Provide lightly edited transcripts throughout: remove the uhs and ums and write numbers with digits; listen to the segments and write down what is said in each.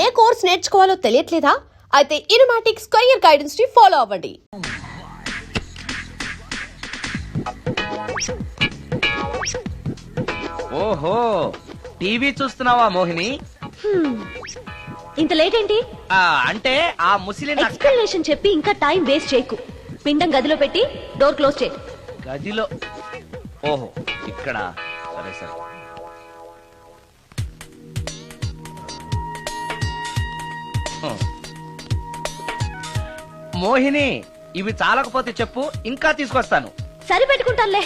ఏ course నేర్చుకోవాలో తెలియట్లేదా? అయితే ఇనుమాటిక్స్ career guidance ని follow అవ్వండి. ఓహో, టీవీ చూస్తున్నావా మోహిని? ఇంత లేట్ ఏంటి? అంటే ఆ ముసిలి ఎక్స్ప్లెనేషన్ చెప్పి ఇంకా టైం వేస్ట్ చేయకు. పిండం గదిలో పెట్టి డోర్ క్లోజ్ చేయి. గదిలో? ఓహో, ఇక్కడ. సరే సరే. మోహిని, ఇవి చాలకపోతే చెప్పు, ఇంకా తీసుకొస్తాను. సరి పెట్టుకుంటానులే.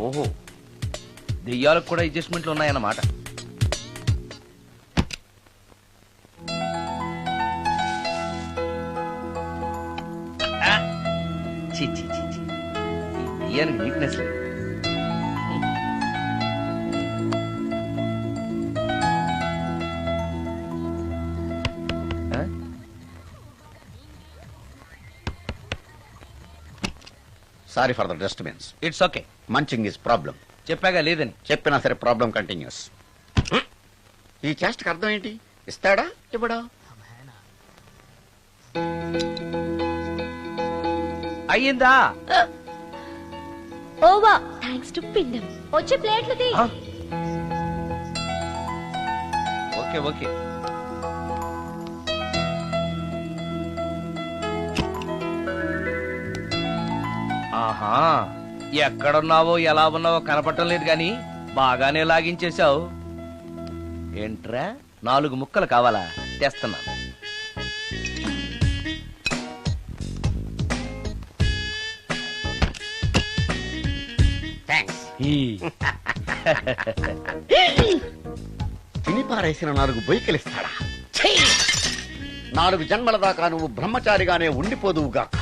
ఓహో, దెయ్యాలకు కూడా అడ్జస్ట్మెంట్లు ఉన్నాయన్నమాట. ఛీ ఛీ ఛీ ఛీ, ఈ దెయ్యానికి నీట్నెస్ లేదు. Sorry for the disturbance. It's okay. Munching is problem. చెప్పాగా లేదని. చెప్పినా సరే ప్రాబ్లం కంటిన్యూస్. ఈ చేష్టకి అర్థం ఏంటి? ఇస్తాడా ఇవ్వడా? అయ్యిందా? ఓవా థ్యాంక్స్ టు పిండం. వచ్చే ప్లేట్లు తీ. Okay okay. ఆహా, ఎక్కడున్నావో ఎలా ఉన్నావో కనపడటం లేదు గాని బాగానే లాగించేశావు. ఏంట్రా, 4 ముక్కలు కావాలా? తెస్తున్నాను. థ్యాంక్స్. తిని పారేసిన 4 బొయ్యకలిస్తాడా? 4 జన్మల దాకా నువ్వు బ్రహ్మచారిగానే ఉండిపోదువుగాక.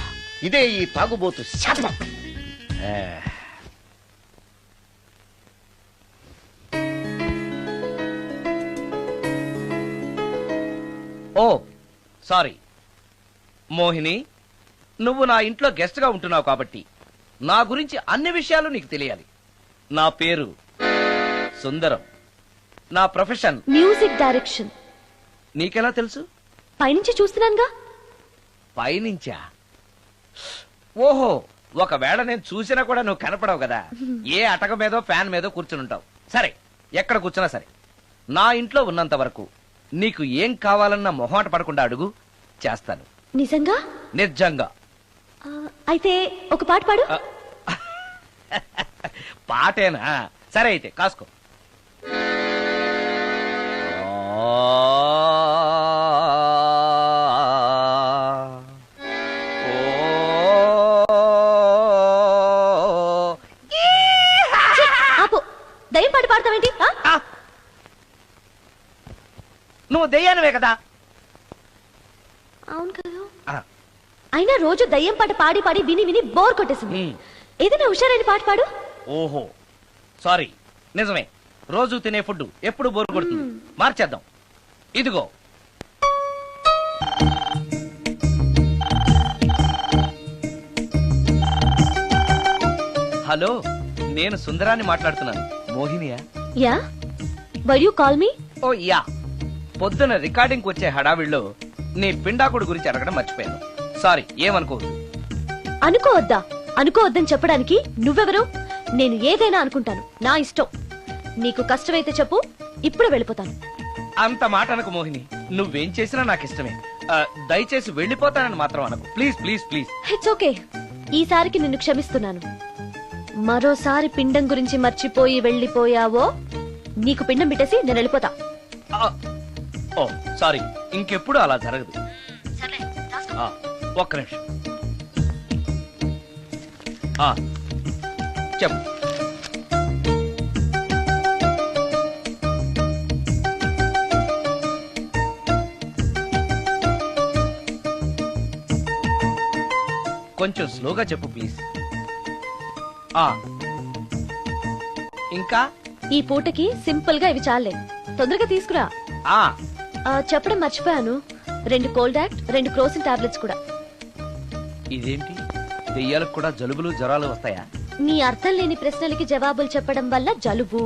ఇదే ఈ తాగుబోతు శాపం. ఓ సారీ మోహిని, నువ్వు నా ఇంట్లో గెస్ట్ గా ఉంటున్నావు కాబట్టి నా గురించి అన్ని విషయాలు నీకు తెలియాలి. నా పేరు సుందరం. నా ప్రొఫెషన్ మ్యూజిక్ డైరెక్షన్. నీకెలా తెలుసు? పైనుంచి చూస్తున్నానుగా. పైనుంచా? ఓహో, ఒకవేళ నేను చూసినా కూడా నువ్వు కనపడవు కదా. ఏ అటక మీదో ఫ్యాన్ మీదో కూర్చుని ఉంటావు. సరే, ఎక్కడ కూర్చున్నా సరే, నా ఇంట్లో ఉన్నంత వరకు నీకు ఏం కావాలన్న మొహమాట పడకుండా అడుగు, చేస్తాను. నిజంగా? నిజంగా. అయితే ఒక పాట పాడు. పాటేనా? సరే అయితే కాసుకో. ఆపు. దయ్యం పాట పాడతావేంటి? నువ్వు దెయ్యానివే కదా. అవును కదా. అయినా రోజు దయ్యం పాట పాడి పాడి విని విని బోర్ కొట్టేసింది. ఏదైనా హుషారైన పాట పాడు. ఓహో సారీ, నిజమే. రోజు తినే ఫుడ్ ఎప్పుడు బోరు కొడుతుంది. మార్చేద్దాం. ఇదిగో. హలో, నేను సుందరాన్ని మాట్లాడుతున్నాను. మోహినియా? Ya, were you call me? Oh ya. పొద్దున రికార్డింగ్ వచ్చే హడావిడిలో నీ పిండాకుడు గురించి అడగడం మర్చిపోయాను. సారీ, ఏమనుకోవద్దు. అనుకోవద్దా? అనుకోవద్దని చెప్పడానికి నువ్వెవరు? నేను ఏదైనా అనుకుంటాను, నా ఇష్టం. నీకు కష్టమైతే చెప్పు, ఇప్పుడు వెళ్ళిపోతాను. అంత మాట అనకు మోహిని. నువ్వేం చేసినా నాకు ఇష్టమే. దయచేసి వెళ్ళిపోతానని మాత్రం అనకు. Please please please. It's okay. ఈసారికి నిన్ను క్షమిస్తున్నాను. మరోసారి పిండం గురించి మర్చిపోయి వెళ్ళిపోయావో నీకు పిండం పెట్టేసి నేను వెళ్ళిపోతా. ఓ సారీ, ఇంకెప్పుడు అలా జరగదు. ఒక్క నిమిషం. చెప్పు. కొంచెం స్లోగా చెప్పు ప్లీజ్. ఇంకా ఈ పూటకి సింపుల్ గా ఇవి చాలే. తొందరగా తీసుకురా. చెప్పడం మర్చిపోయాను, 2 కోల్డ్ యాక్ట్, 2 క్రోసిన్ టాబ్లెట్స్ కూడా. ఇదేంటి, దెయ్యాలకు కూడా జలుబులు జ్వరాలు వస్తాయా? నీ అర్థం లేని ప్రశ్నలకి జవాబులు చెప్పడం వల్ల జలుబు,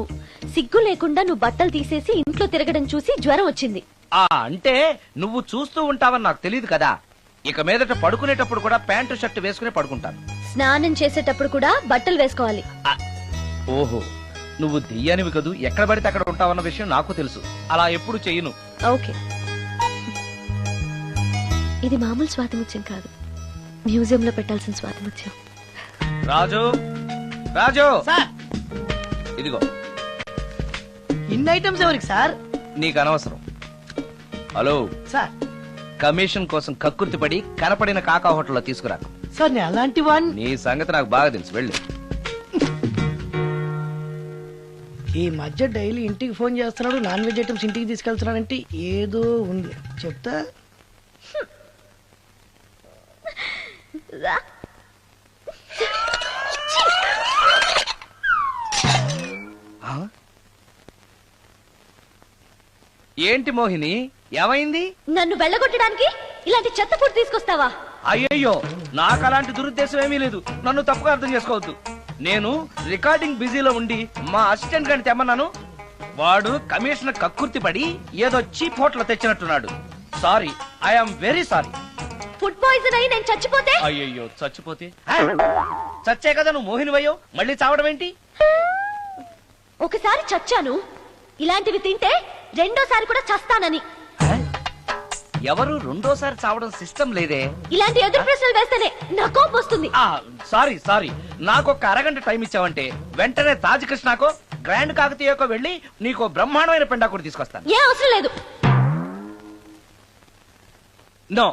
సిగ్గు లేకుండా నువ్వు బట్టలు తీసేసి ఇంట్లో తిరగడం చూసి జ్వరం వచ్చింది. అంటే నువ్వు చూస్తూ ఉంటావని నాకు తెలియదు కదా. ఇక మీదట పడుకునేటప్పుడు కూడా ప్యాంటు షర్ట్ వేసుకుని పడుకుంటాను. స్నానం చేసేటప్పుడు కూడా బట్టలు వేసుకోవాలి. ఆ, ఓహో, నువ్వు దెయ్యానివి కదూ, ఎక్కడ పడితే అక్కడ ఉంటావన్న విషయం నాకు తెలుసు. అలా ఎప్పుడు చెయ్యను. ఓకే, ఇది మామూలు స్వాతిముత్యం కాదు, మ్యూజియం లో పెట్టాల్సిన స్వాతిముత్యం. రాజు, రాజు, సార్ ఇదిగో ఇన్ని ఐటమ్స్ ఎవరికి సార్? నీకు అనవసరం. హలో సార్ కమిషన్ కోసం కక్కుర్తి పడి కనపడిన కాకా హోటల్లో తీసుకురా. సార్ నేను అలాంటి వాడిని. నీ సంగతి నాకు బాగా తెలుసు, వెళ్ళు. ఈ మధ్య డైలీ ఇంటికి ఫోన్ చేస్తున్నాడు, నాన్ వెజ్ ఐటమ్స్ ఇంటికి తీసుకెళ్తున్నాడంటే ఏదో ఉంది. చెప్తా. ఆ? ఏంటి మోహిని, ఏమైంది? నన్ను వెళ్ళగొట్టడానికి ఇలాంటి చెత్త ఫుడ్ తీసుకొస్తావా? అయ్యయ్యో, నాకు అలాంటి దురుద్దేశం ఏమీ లేదు. నన్ను తప్పుగా అర్థం చేసుకోవద్దు. నేను రికార్డింగ్ బిజీలో ఉండి మా అసిస్టెంట్ గారిని తెమ్మన్నాను. వాడు కమిషనర్ కక్కుర్తి పడి ఏదో చీప్ హోటల్ తెచ్చినట్టున్నాడు. Sorry, I'm very sorry. Food poison అయి నేను చచ్చిపోతే? అయ్యయ్యో, చచ్చిపోతే? ఆ? చచ్చే కదా నువ్వు మోహిని వయ్యో, మళ్ళీ చావడం ఏంటి? ఒకసారి చచ్చాను, ఇలాంటివి తింటే రెండోసారి కూడా చస్తానని. ఆ? ఎవరు రెండోసారి చావడం సిస్టం లేదే. ఇలాంటి ఎదురు ప్రశ్నలు వేస్తేనే నా కోపం వస్తుంది. సారీ సారీ, నాకు ఒక అరగంట టైం ఇచ్చావంటే వెంటనే తాజ్ కృష్ణకో గ్రాండ్ కాకతీయకో వెళ్ళి నీకు బ్రహ్మాండమైన పెండాకుడు తీసుకొస్తాను. ఏ అవసరం లేదు. నో,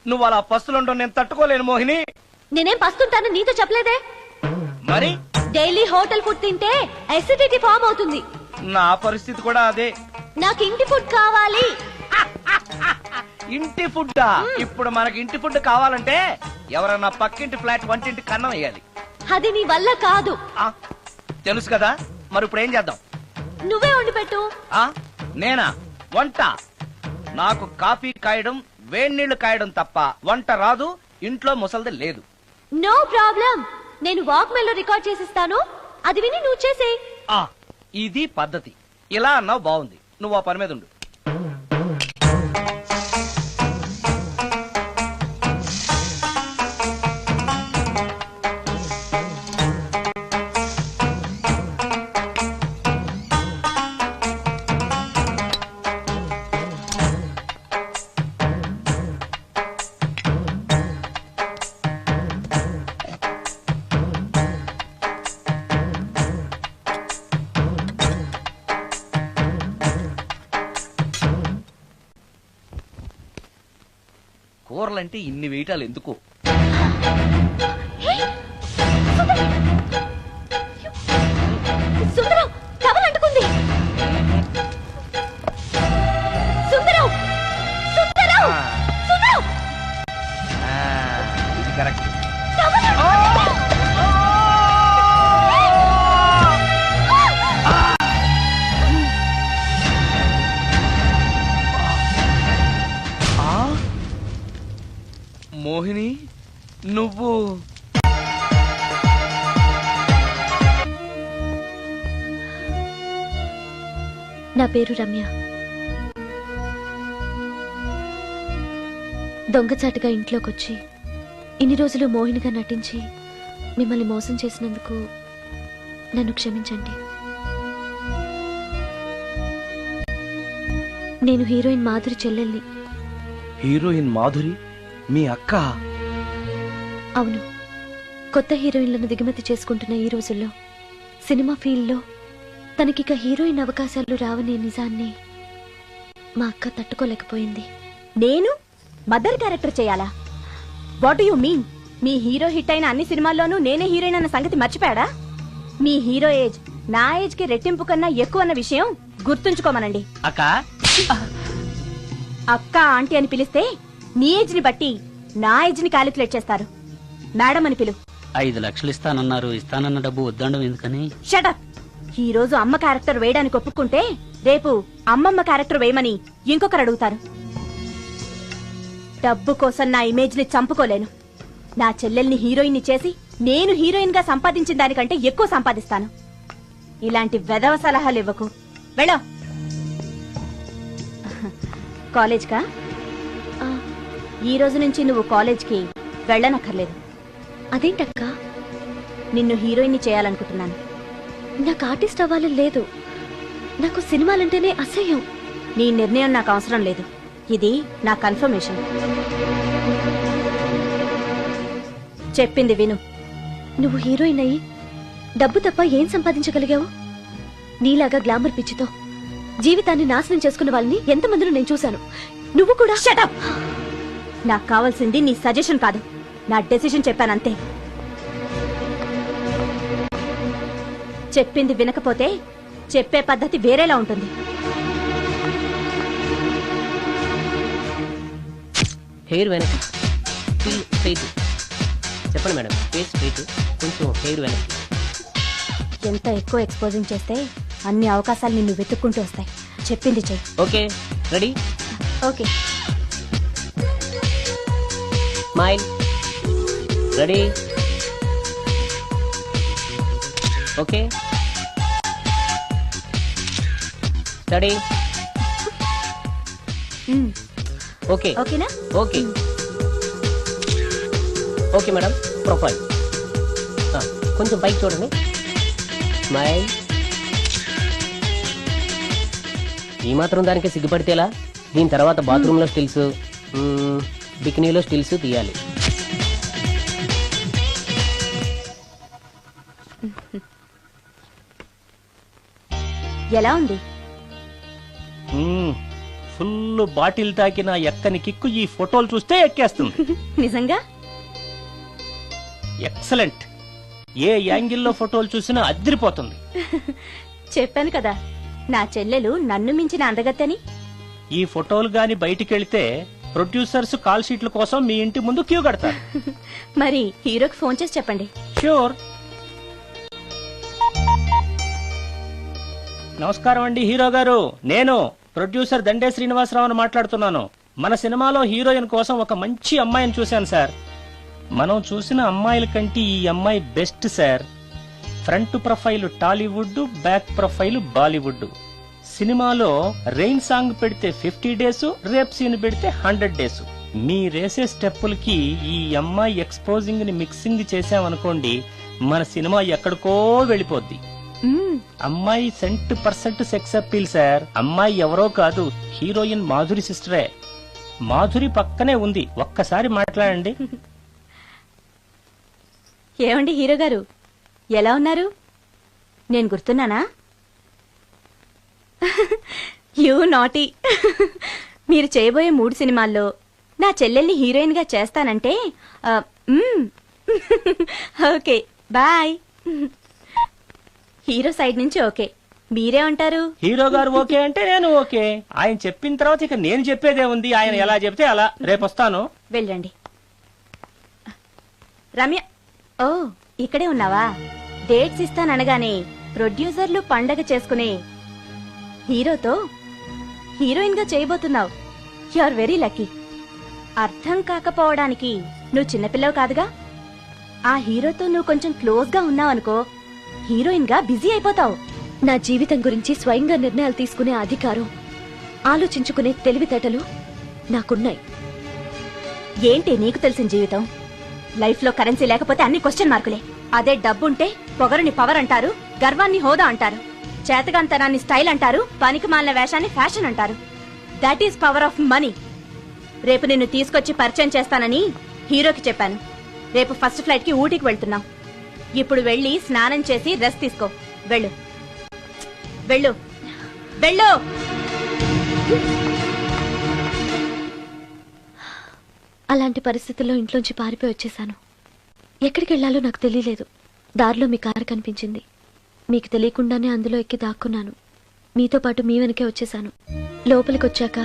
నువ్వు అలా పస్తులుండవు, నేను తట్టుకోలేను మోహిని. నేనేం పస్తుంటానని నీతో చెప్పలేదే. మరి డైలీ హోటల్ ఫుడ్ తింటే అసిడిటీ ఫామ్ అవుతుంది. నా పరిస్థితి కూడా అదే. నాకు ఇంటి ఫుడ్ కావాలి. ఇంటి ఫుడ్? ఇప్పుడు మనకి ఇంటి ఫుడ్ కావాలంటే ఎవరన్నా పక్కింటి ఫ్లాట్ వంటింటి కన్నం వేయాలి. అది నీ వల్ల కాదు. తెలుసు కదా, మరి ఇప్పుడు ఏం చేద్దాం? నువ్వే వండి పెట్టు. నేనా వంట? నాకు కాఫీ కాయడం, వేడి నీళ్లు కాయడం తప్ప వంట రాదు. ఇంట్లో ముసల్ది లేదు. నో ప్రాబ్లం, నేను వాక్ మెయిల్ లో రికార్డ్ చేసిస్తాను, అది విని నువ్వు చేసేయ్. ఇది పద్ధతి. ఇలా అన్నావు, బాగుంది. నువ్వు ఆ పని మీద ఉండు. కూరలంటే ఇన్ని వేయటాలు ఎందుకు? సుందరం, టవల్ అంటుకుంది. సుందరం, సుందరం, సుందరం, ఇది కరెక్ట్. టవల్ మోహిని, నువ్వు నా పేరు రమ్య. దొంగచాటుగా ఇంట్లోకొచ్చి ఇన్ని రోజులు మోహినిగా నటించి మిమ్మల్ని మోసం చేసినందుకు నన్ను క్షమించండి. నేను హీరోయిన్ మాధురి చెల్లెల్ని. హీరోయిన్ మాధురి మీ అక్క? అవును, కొత్త హీరోయిన్లను దిగుమతి చేసుకుంటున్న ఈ రోజుల్లో సినిమా ఫీల్డ్లో తనకిక హీరోయిన్ అవకాశాలు రావనే నిజాన్ని మా అక్క తట్టుకోలేకపోయింది. నేను మదర్ క్యారెక్టర్ చేయాలా? What you mean? Me hero hit అయిన అన్ని సినిమాల్లోనూ నేనే హీరోయిన్ అన్న సంగతి మర్చిపోయాడా? మీ హీరో ఏజ్ నా ఏజ్ కి రెట్టింపు కన్నా ఎక్కువ అన్న విషయం గుర్తుంచుకోమనండి. అక్క అక్క ఆంటీ అని పిలిస్తే నీ ఏజ్ ని బట్టి నా ఏజ్ ని క్యాలిక్యులేట్ చేస్తారు. మేడం అని పిలు. 5 లక్షలు ఇస్తానన్నారు, ఇస్తానన్న డబ్బు వద్దండం ఎందుకని? షటప్. ఈ రోజు అమ్మ క్యారెక్టర్ వేయడానికి ఒప్పుకుంటే రేపు అమ్మమ్మ క్యారెక్టర్ వేయమని ఇంకొకరు అడుగుతారు. డబ్బు కోసం నా ఇమేజ్ ని చంపుకోలేను. నా చెల్లెల్ని హీరోయిన్ ని చేసి నేను హీరోయిన్ గా సంపాదించిన దానికంటే ఎక్కువ సంపాదిస్తాను. ఇలాంటి వెధవ సలహాలు ఇవ్వకు. వెళ్ళో. కాలేజ్కా? ఆ, ఈ రోజు నుంచి నువ్వు కాలేజ్కి వెళ్ళనక్కర్లేదు. అదేంటక్క? నిన్ను హీరోయిన్ని చేయాలనుకుంటున్నాను. నాకు ఆర్టిస్ట్ అవ్వాలని లేదు. నాకు సినిమాలంటేనే అసహ్యం. నీ నిర్ణయం నాకు అవసరం లేదు. ఇది నా కన్ఫర్మేషన్. చెప్పింది విను. నువ్వు హీరోయిన్ అయ్యి డబ్బు తప్ప ఏం సంపాదించగలిగావు? నీలాగా గ్లామర్ పిచ్చితో జీవితాన్ని నాశనం చేసుకున్న వాళ్ళని ఎంతమందిలో నేను చూశాను. నువ్వు కూడా. షటప్! నాకు కావాల్సింది నీ సజెషన్ కాదు, నా డెసిషన్ చెప్పానంతే. చెప్పింది వినకపోతే చెప్పే పద్ధతి వేరేలా ఉంటుంది. హెయిర్ వెనక్కి, స్ట్రైట్. చెప్పండి మేడం, ఫేస్ స్ట్రైట్, కొంచెం హెయిర్ వెనక్కి. ఎంత ఎక్కువ ఎక్స్పోజింగ్ చేస్తే అన్ని అవకాశాలు నిన్ను వెతుక్కుంటూ వస్తాయి. చెప్పింది చెయ్యి. Okay, ready? Okay. Smile. Ready? Okay. Study. Okay. ఓకేనా? ఓకే. ఓకే మేడం, ప్రొఫైల్ కొంచెం పైకి చూడండి. స్మైల్. ఈ మాత్రం దానికి సిగ్గుపడితేలా? దీని తర్వాత బాత్రూంలో స్టిల్స్, బికినీలో స్టిల్స్ తీయాలి. ఎలా ఉంది? ఫుల్ బాటిల్ తాకిన ఎక్కని కిక్కు ఈ ఫోటోలు చూస్తే ఎక్కేస్తుంది. నిజంగా ఎక్సలెంట్. ఏ యాంగిల్లో ఫోటోలు చూసినా అదిరిపోతుంది. చెప్పాను కదా, నా చెల్లెలు నన్ను మించిన అందగత్తని. ఈ ఫోటోలు గాని బయటికెళ్తే ప్రొడ్యూసర్స్ కాల్ షీట్ల కోసం మీ ఇంటి ముందు క్యూ కడతారు. మరి హీరోకి ఫోన్ చేసి చెప్పండి. ష్యూర్. నమస్కారం అండి హీరో గారు, నేను ప్రొడ్యూసర్ దండే శ్రీనివాసరావుని మాట్లాడుతున్నాను. మన సినిమాలో హీరోయిన్ కోసం ఒక మంచి అమ్మాయిని చూశాను సార్. మనం చూసిన అమ్మాయిల కంటే ఈ అమ్మాయి best sir. Front profile Tollywood, back profile Bollywood. సినిమాలో రెయిన్ సాంగ్ పెడితే 50 డేస్, రేప్ సీన్ పెడితే 100 డేస్. మీరేసే స్టెప్పులకి ఈ అమ్మాయి ఎక్స్పోజింగ్ ని మిక్సింగ్ చేసామనుకోండి, మన సినిమా ఎక్కడికో వెళ్ళిపోద్ది. అమ్మాయి 100% సెక్స్ అప్పీల్ సార్. అమ్మాయి ఎవరో కాదు, హీరోయిన్ మాధురి సిస్టరే. మాధురి పక్కనే ఉంది, ఒక్కసారి మాట్లాడండి. ఏమండి హీరో గారు, ఎలా ఉన్నారు? నేను గుర్తున్నానా? You naughty. మీరు చేయబోయే 3 సినిమాల్లో నా చెల్లెల్ని హీరోయిన్ గా చేస్తానంటే ఓకే బాయ్. హీరో సైడ్ నుంచి ఓకే, మీరే అంటారు? హీరో గారు ఓకే అంటే నేను ఓకే. ఆయన చెప్పిన తర్వాత ఇక నేను చెప్పేదే ఉంది. ఆయన ఎలా చెప్తే అలా. రేపు వస్తాను. వెళ్ళండి. రమ్య, ఓ ఇక్కడే ఉన్నావా? డేట్స్ ఇస్తాననగానే ప్రొడ్యూసర్లు పండగ చేసుకునే హీరోతో హీరోయిన్ గా చేయబోతున్నావు. You are very lucky. అర్థం కాకపోవడానికి నువ్వు చిన్నపిల్లవు కాదుగా. ఆ హీరోతో నువ్వు కొంచెం క్లోజ్ గా ఉన్నావనుకో, హీరోయిన్ గా బిజీ అయిపోతావు. నా జీవితం గురించి స్వయంగా నిర్ణయాలు తీసుకునే అధికారం, ఆలోచించుకునే తెలివితేటలు నాకున్నాయి. ఏంటి నీకు తెలిసిన జీవితం? లైఫ్ లో కరెన్సీ లేకపోతే అన్ని క్వశ్చన్ మార్కులే. అదే డబ్బుంటే పొగరుని పవర్ అంటారు, గర్వాన్ని హోదా అంటారు, చేతగాంతనాన్ని స్టైల్ అంటారు, పనికిమాలిన వేషాన్ని ఫ్యాషన్ అంటారు. That is power of money. రేపు నిన్ను తీసుకొచ్చి పరిచయం చేస్తానని హీరోకి చెప్పాను. రేపు ఫస్ట్ ఫ్లైట్ కి ఊటీకి వెళ్తున్నాం. ఇప్పుడు వెళ్ళి స్నానం చేసి రెస్ట్ తీసుకో. వెళ్ళు వెళ్ళు వెళ్ళు. అలాంటి పరిస్థితుల్లో ఇంట్లోంచి పారిపోయి వచ్చేసాను. ఎక్కడికి వెళ్లాలో నాకు తెలియలేదు. దారిలో మీ కారు కనిపించింది. మీకు తెలియకుండానే అందులో ఎక్కి దాక్కున్నాను. మీతో పాటు మీ వెనకే వచ్చేసాను. లోపలికి వచ్చాక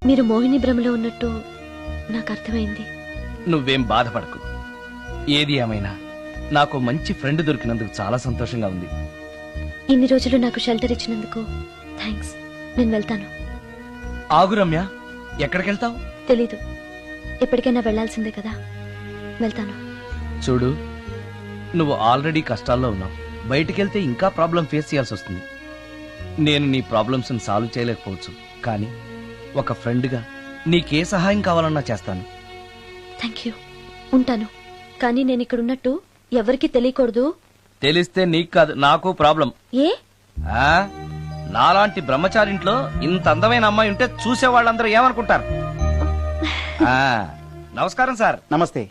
మీరు మోహిని భ్రమలో ఉన్నట్టు నాకు అర్థమైంది. నువ్వేం బాధపడకు. ఏది ఏమైనా నాకు మంచి ఫ్రెండ్ దొరికినందుకు చాలా సంతోషంగా ఉంది. ఇన్ని రోజులు నాకు షెల్టర్ ఇచ్చినందుకు థ్యాంక్స్. నేను వెళ్తాను. ఆగు రమ్య, ఎక్కడికెళ్తావు? తెలీదు. ఎప్పటికైనా వెళ్లాల్సిందే కదా. వెళ్తాను. చూడు, నువ్వు ఆల్రెడీ కష్టాల్లో ఉన్నావు. బయటికెళ్తే ఇంకా ప్రాబ్లం ఫేస్ చేయాల్సి వస్తుంది. నేను నీ ప్రాబ్లమ్స్ సాల్వ్ చేయలేకపోవచ్చు, కానీ ఒక ఫ్రెండ్గా నీకే సహాయం కావాలన్నా చేస్తాను. Thank you. ఉంటాను. కానీ నేను ఇక్కడ ఉన్నట్టు ఎవరికీ తెలియకూడదు. తెలిస్తే నీకు కాదు నాకు ప్రాబ్లం. ఏ? ఆ నాలాంటి బ్రహ్మచారింట్లో ఇంత అందమైన అమ్మాయి ఉంటే చూసే వాళ్ళందరూ ఏమనుకుంటారు? ఆ నమస్కారం సార్. నమస్తే.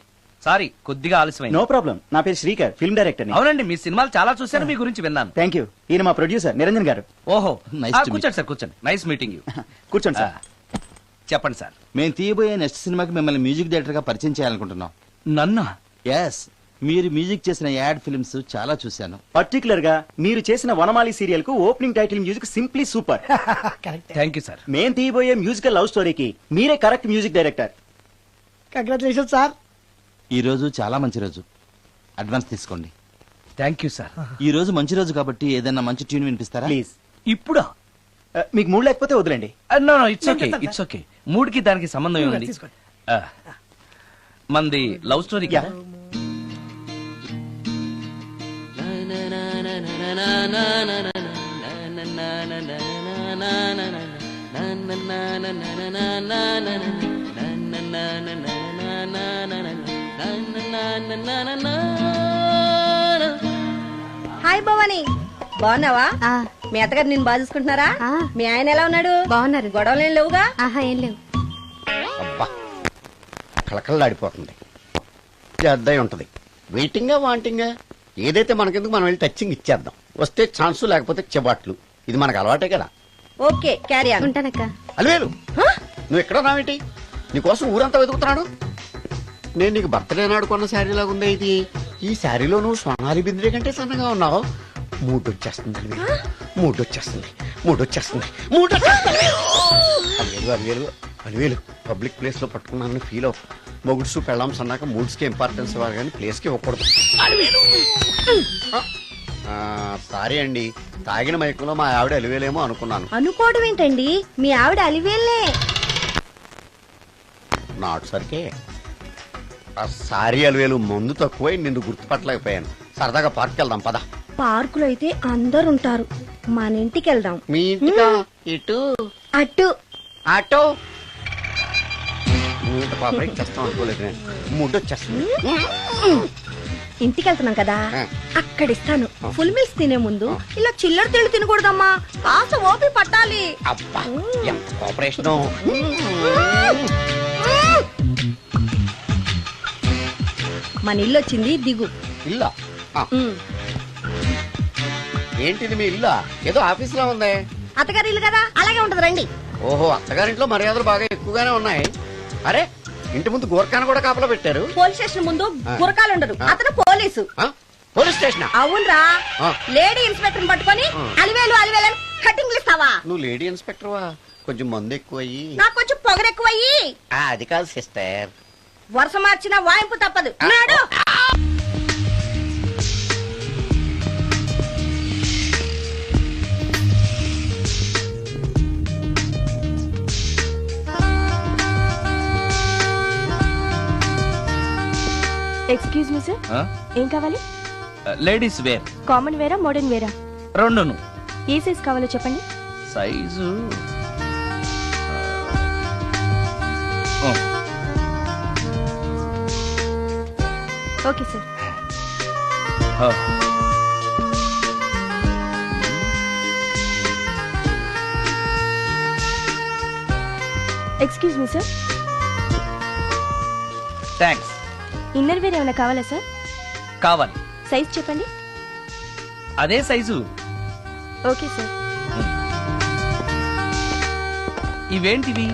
సారీ కొద్దిగా ఆలస్యమైంది. No problem. నా పేరు శ్రీకర్, ఫిల్మ్ డైరెక్టర్. అవునండి, మీ సినిమాలు చాలా చూశాను, మీ గురించి విన్నాను. Thank you. ఈయన మా ప్రొడ్యూసర్ నిరంజన్ గారు. ఓహో Nice to meet కూర్చోండి సార్, కూర్చోండి. Nice meeting you. కూర్చోండి సార్. చెప్పండి సార్. మేము తీయబోయే నెక్స్ట్ సినిమాకి మిమ్మల్ని మ్యూజిక్ డైరెక్టర్ గా పరిచయం చేయాలనుకుంటున్నాం. నన్నా? ఎస్, మీరు మ్యూజిక్ చేసిన యాడ్ ఫిల్మ్స్ చాలా చూశాను. పర్టికులర్ గా మీరు చేసిన వనమాలి సీరియల్ కు opening title music simply super. Thank you sir. మేం తీయబోయే మ్యూజికల్ లవ్ స్టోరీకి మీరే correct music director. Congratulation sir. ఈ రోజు చాలా మంచి రోజు, అడ్వాన్స్ తీసుకోండి. Thank you sir. ఈ రోజు మంచి రోజు కాబట్టి ఏదైనా మంచి ట్యూన్ వినిపిస్తారా? ప్లీజ్. ఇప్పుడా? మీకు మూడు లేకపోతే వదిలేండి. No it's okay, it's okay. మూడుకి దానికి సంబంధం ఏముంది? తీసుకోండి. మంది లవ్ స్టోరీ కదా. హాయ్ భవాని, బాగున్నావా? మీ అత్తగారు నిన్ను బాగా చూసుకుంటున్నారా? మీ ఆయన ఎలా ఉన్నాడు? బాగున్నారు. గొడవలు ఏం లేవుగా? ఆహా, ఏం లేవు. అబ్బా కళకళలాడిపోతుంది. అద్దై ఉంటది. వెయిటింగా వాంటింగా ఏదైతే మనకెందుకు మనం వెళ్ళి టచ్చింగ్ ఇచ్చేద్దాం. వస్తే ఛాన్సు, లేకపోతే చెబాట్లు. ఇది మనకు అలవాటే కదా. Okay, carry on. ఉంటానక్క. అలివేలు, నువ్వు ఎక్కడ రావేంటి? నీకోసం ఊరంతా వెతుకుతున్నాడు. నేను నీకు బర్త్డే నాడు కొన్న శారీ లాగా ఉందే ఇది. ఈ శారీలో నువ్వు సోనాలి బింద్రే కంటే సన్నగా ఉన్నావు. మూడొచ్చేస్తుంది అలివేలు, మూడొచ్చేస్తుంది, మూడొచ్చేస్తుంది, మూడొచ్చేస్తుంది. అలివేలు అలివేలు అలివేలు పబ్లిక్ ప్లేస్ లో పట్టుకున్నాను ఫీల్ అవు. మొగుడు సూప్ వెళ్ళాం సన్నాక మూడ్స్ కి ఇంపార్టెన్స్ ఇవ్వాలి కానీ ప్లేస్ కి ఇవ్వకూడదు. సారీ అండి, తాగిన మైకంలో మా ఆవిడ అలివేలేమో అనుకున్నాను. అనుకోవడం ఏంటండి, మీ ఆవిడ అలివేలే. నాటు సరికే ఆ సారీ అలివేలు మందు తక్కువై నిన్ను గుర్తుపట్టలేకపోయాను. సరదాగా పార్క్ వెళ్దాం పద. పార్కులో అయితే అందరుంటారు, మన ఇంటికి వెళ్దాం. మీ ఇంటికా? ఇటు అటు ఆటో పాపకి చేస్తాం అనుకోలేదు నేను. ముడ్డొచ్చేస్తుంది. ఇంటికి వెళ్తున్నాం కదా, అక్కడ ఇస్తాను. ఫుల్ మీల్స్ తినే ముందు ఇలా చిల్లర తిళ్ళు తినకూడదమ్మా, కాస్త ఓపి పట్టాలి. అబ్బా ఎంత కోఆపరేషన్. మన ఇల్లు వచ్చింది, దిగు. ఇల్లా? ఏంటిది మీ ఇల్లా? ఏదో ఆఫీస్ లో ఉంది. అత్తగారి ఇల్లు కదా, అలాగే ఉంటది, రండి. ఓహో, అత్తగారింట్లో మర్యాదలు బాగా ఎక్కువగానే ఉన్నాయి. అరే, ఇంటి ముందు గోర్ఖాను కూడా కాపలా పెట్టారు. పోలీస్ స్టేషన్ ముందు గురకాలు ఉండరు, అతను పోలీసు. Police station? అవునరా. లేడీ ఇన్స్పెక్టర్ పట్టుకొని అలివేలు అలివేలు కటింగ్లు ఇస్తావా? నువ్వు లేడీ ఇన్స్పెక్టర్ వా? కొంచెం మందు ఎక్కువయ్యి. నాకు కొంచెం పొగరెక్కువయ్యి. అది కాదు సిస్టర్, వరుస మార్చిన వాయింపు తప్పదు. నాడు ఎక్స్క్యూజ్ మీ సార్, ఏం కావాలి? Ladies wear. కామన్ వేరా, మోడర్న్ వేరా? రెండును. ఏ సైజ్ కావాలో చెప్పండి. Size okay sir. Excuse me sir, thanks. Inner wear ఏమైనా కావాలా సార్? కావాలి. సైజ్ చెప్పండి. అదే సైజు. Okay sir. ఇవేంటివి?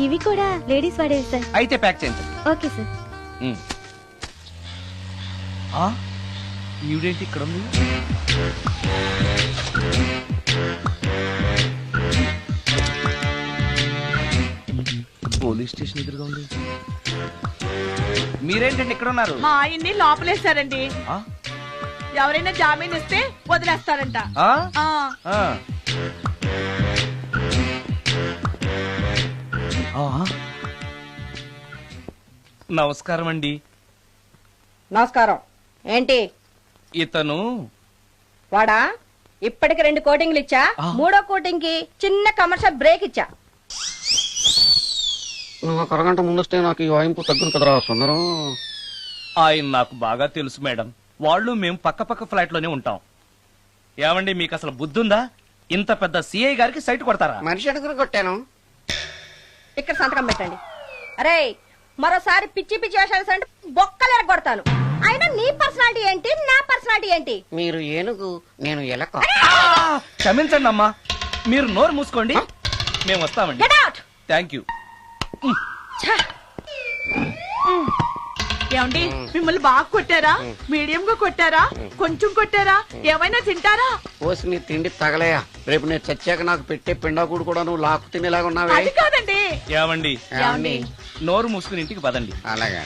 ఇవి కూడా లేడీస్ వాడేవి సార్. అయితే ప్యాక్ చేయండి. Okay sir. ఈవిడేంటి ఇక్కడ ఉంది? పోలీస్ స్టేషన్ ఎదురుగా ఉంది. మీరేంటండి ఇక్కడ ఉన్నారు? మా ఆయన్ని లోపలేశారండి. ఎవరైనా జామీన్ ఇస్తే వదిలేస్తారంట. నమస్కారం అండి. నమస్కారం. ఏంటి ఇతను? వాడా? ఇప్పటికి 2 కోటింగ్లు ఇచ్చా, 3వ కోటింగ్ కి చిన్న కమర్షియల్ బ్రేక్ ఇచ్చా. నువ్వు ఒక అరగంట ముందొస్తే నాకు ఈ వాయింపు తగ్గును కదరా సుందరం. ఆయన నాకు బాగా తెలుసు మేడం. వాళ్ళు మేము పక్క ఫ్లాట్ లోనే ఉంటాం. ఏమండి మీకు అసలు బుద్ధుందా? ఇంత పెద్ద సిఐ గారికి సైట్ కొడతారా? మనిషి అడుగురు కొట్టాను. ఇక్కడ సంతకం పెట్టండి. అరే మరోసారి పిచ్చి పిచ్చి వేషాలు అంటే బొక్కలు ఎరగొడతాను. అయినా నీ పర్సనాలిటీ ఏంటి, నా పర్సనాలిటీ ఏంటి? మీరు ఏనుగు, నేను ఎలక. క్షమించండి అమ్మా, మీరు నోరు మూసుకోండి, మేము వస్తామండి. Get out! Thank you. ఏమండి మిమ్మల్ని బాగా కొట్టారా, మీడియం గా కొట్టారా, కొంచెం కొట్టారా, ఏమైనా తింటారా? పోసి నీ తిండి తగలయా. రేపు నేను చచ్చాక నాకు పెట్టే పిండాకుడు కూడా నువ్వు లాక్కు తినేలాగా ఉన్నావే. అది కాదండి. ఏమండి ఏమండి? నోరు మూసుకుని ఇంటికి పదండి. అలాగే.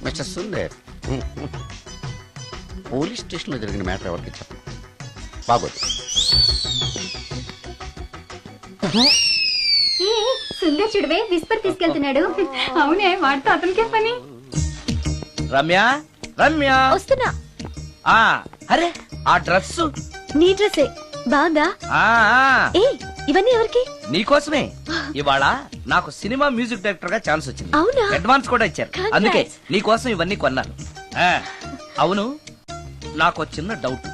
మిస్టర్ సుందర్, పోలీస్ స్టేషన్ లో జరిగిన మ్యాటర్ ఎవరికి చెప్పండి. బాగోదు. సుందర్ చూడవే విస్పర్ తీసుకెళ్తున్నాడు. అవునే, వాడితో అతనికే పని. రమ్య రమ్య వస్తున్నా. అరే ఆ డ్రెస్ నీ డ్రెస్సే బాగుందా? ఏ ఇవన్నీ ఎవరికి? నీకోసమే. ఇవాళ నాకు సినిమా మ్యూజిక్ డైరెక్టర్ గా ఛాన్స్ వచ్చింది. అవునా? అడ్వాన్స్ కూడా ఇచ్చారు. Congrats. అందుకే నీకోసం ఇవన్నీ కొన్నాను. అవును, నాకు చిన్న డౌట్.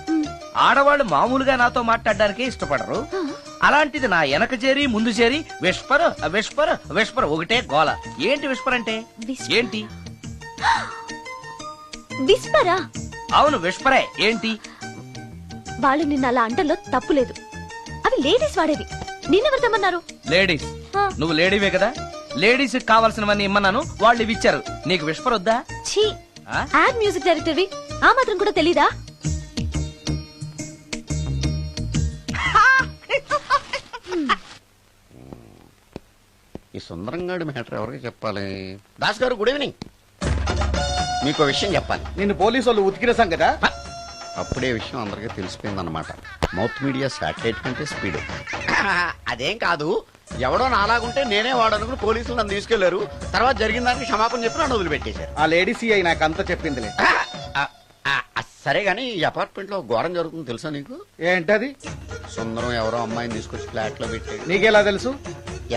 ఆడవాళ్ళు మామూలుగా నాతో మాట్లాడడానికే ఇష్టపడరు. అలాంటిది నా వెనక చేరి ముందు చేరి విస్పర్ విస్పర్ విస్పర్ ఒకటే గోల. ఏంటి విస్పర్ అంటే? ఏంటి? విస్పరా? అవును విస్పరే. ఏంటి? వాళ్ళు నిన్న అలా అంటలో తప్పులేదు. అవి లేడీస్ వాడేవి. నిన్నెవరు తెమ్మన్నారు? లేడీస్. నువ్వు లేడీవే కదా. లేడీస్ కావాల్సినవన్నీ ఇమ్మన్నాను, వాళ్ళు ఇవి ఇచ్చారు. నీకు విస్పర్ వద్దా? ఛీ, యాడ్ మ్యూజిక్ డైరెక్టర్వి, ఆ మాత్రం కూడా తెలీదా? ఈ సుందరంగాడి మ్యాటర్ ఎవరికి చెప్పాలి? దాస్ గారు గుడ్ ఈవినింగ్. మీకు విషయం చెప్పాలి. నిన్ను పోలీసు వాళ్ళు ఉతికిన సంగదా? అప్పుడే విషయం అందరికీ తెలిసిపోయిందన్నమాట. మౌత్ మీడియా శాటిలైట్ కంటే స్పీడ్. అదేం కాదు, ఎవడో నాలాగుంటే నేనే వాడనుకుని పోలీసులు నన్ను తీసుకెళ్లారు. తర్వాత జరిగిన దానికి క్షమాపణ చెప్పి నన్ను వదిలిపెట్టేశారు. ఆ లేడీ సిఐ నాకు అంతా చెప్పిందిలే. సరే గానీ ఈ అపార్ట్మెంట్ లో ఘోరం జరుగుతుంది తెలుసా నీకు? ఏంటది? సుందరం ఎవరో అమ్మాయిని తీసుకొచ్చి ఫ్లాట్ లో పెట్టాడు. నీకెలా తెలుసు?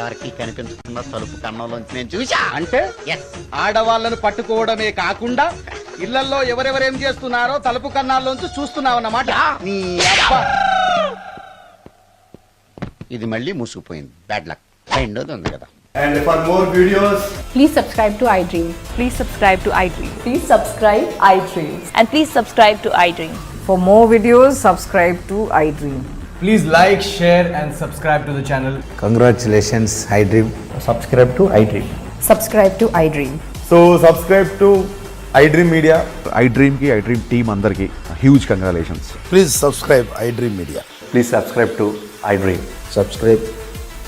ఎవరికి కనిపించకుండా తలుపు కన్నంలోంచి నేను చూసా. అంటే ఆడవాళ్లను పట్టుకోవడమే కాకుండా ఇళ్లలో ఎవరెవరేం చేస్తున్నారో తలుపు కన్నాల్లోంచి చూస్తున్నావన్నమాట. నీ అబ్బా. ఇది మళ్ళీ మూసుకుపోయింది. Bad luck. రెండోది ఉంది కదా. And for more videos, Please subscribe to iDream. Please subscribe to iDream. Please subscribe iDream. And please subscribe to iDream. For more videos, subscribe to iDream. please like, share and subscribe to the channel. Congratulations, iDream. Subscribe to iDream. Subscribe to iDream. So subscribe to iDream Media. iDream ki iDream team andarki huge congratulations. Please subscribe iDream Media. Please subscribe to iDream. Subscribe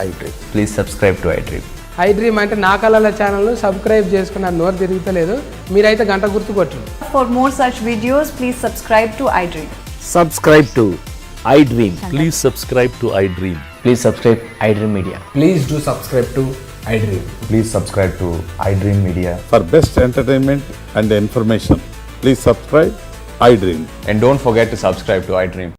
iDream. Please subscribe to iDream. iDream అంటే నా కళల channel subscribe చేసుకున్న నోరు తిరుగుతలేదు. మీరైతే గంట గుర్తు కొట్టండి. For more such videos, please subscribe to iDream. Subscribe to iDream. Please subscribe to iDream. Please subscribe iDream Media. Please do subscribe to iDream. Please subscribe to iDream Media. For best entertainment and information, please subscribe iDream. And don't forget to subscribe to iDream.